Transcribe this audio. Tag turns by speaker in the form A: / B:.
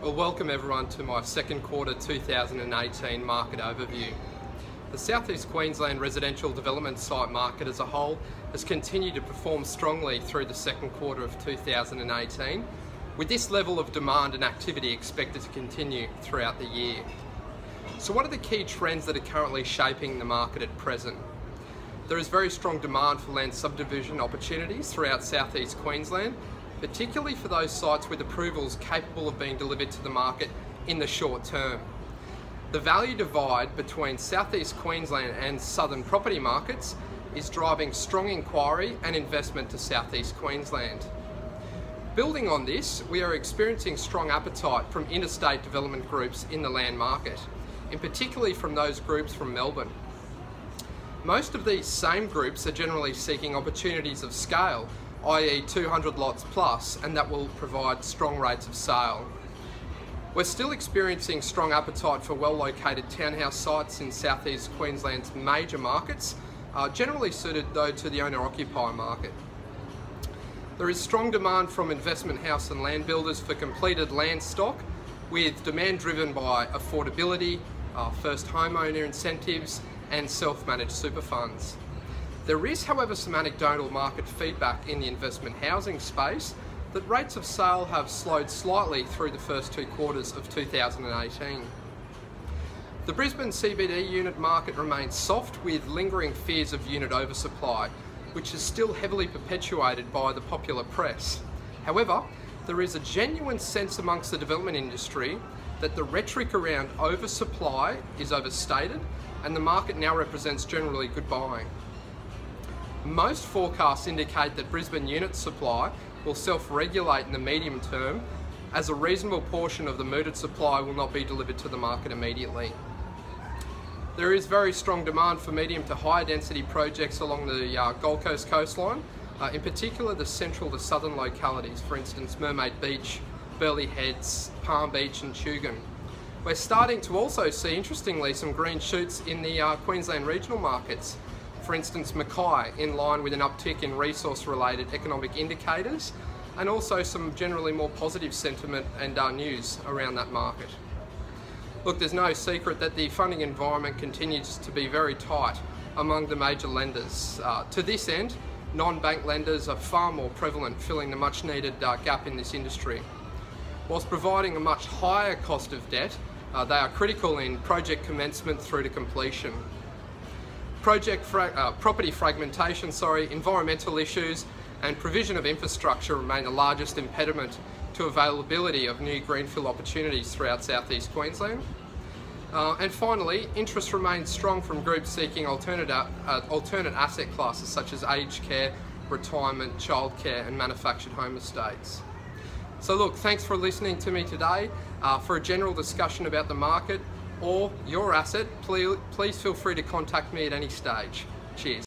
A: Well, welcome everyone to my second quarter 2018 market overview. The Southeast Queensland residential development site market as a whole has continued to perform strongly through the second quarter of 2018, with this level of demand and activity expected to continue throughout the year. So what are the key trends that are currently shaping the market at present? There is very strong demand for land subdivision opportunities throughout Southeast Queensland, particularly for those sites with approvals capable of being delivered to the market in the short term. The value divide between Southeast Queensland and southern property markets is driving strong inquiry and investment to Southeast Queensland. Building on this, we are experiencing strong appetite from interstate development groups in the land market, and particularly from those groups from Melbourne. Most of these same groups are generally seeking opportunities of scale, i.e. 200 lots plus, and that will provide strong rates of sale. We're still experiencing strong appetite for well-located townhouse sites in Southeast Queensland's major markets, generally suited though to the owner-occupier market. There is strong demand from investment house and land builders for completed land stock, with demand driven by affordability, first homeowner incentives and self-managed super funds. There is, however, some anecdotal market feedback in the investment housing space that rates of sale have slowed slightly through the first two quarters of 2018. The Brisbane CBD unit market remains soft, with lingering fears of unit oversupply, which is still heavily perpetuated by the popular press. However, there is a genuine sense amongst the development industry that the rhetoric around oversupply is overstated and the market now represents generally good buying. Most forecasts indicate that Brisbane unit supply will self-regulate in the medium term, as a reasonable portion of the mooted supply will not be delivered to the market immediately. There is very strong demand for medium to higher density projects along the Gold Coast coastline, in particular the central to southern localities, for instance Mermaid Beach, Burleigh Heads, Palm Beach and Tugun. We're starting to also see, interestingly, some green shoots in the Queensland regional markets. For instance, Mackay, in line with an uptick in resource-related economic indicators, and also some generally more positive sentiment and news around that market. Look, there's no secret that the funding environment continues to be very tight among the major lenders. To this end, non-bank lenders are far more prevalent, filling the much-needed gap in this industry. Whilst providing a much higher cost of debt, they are critical in project commencement through to completion. Property fragmentation, environmental issues and provision of infrastructure remain the largest impediment to availability of new greenfield opportunities throughout Southeast Queensland. And finally, interest remains strong from groups seeking alternate asset classes such as aged care, retirement, childcare and manufactured home estates. So look, thanks for listening to me today. For a general discussion about the market or your asset, please feel free to contact me at any stage. Cheers.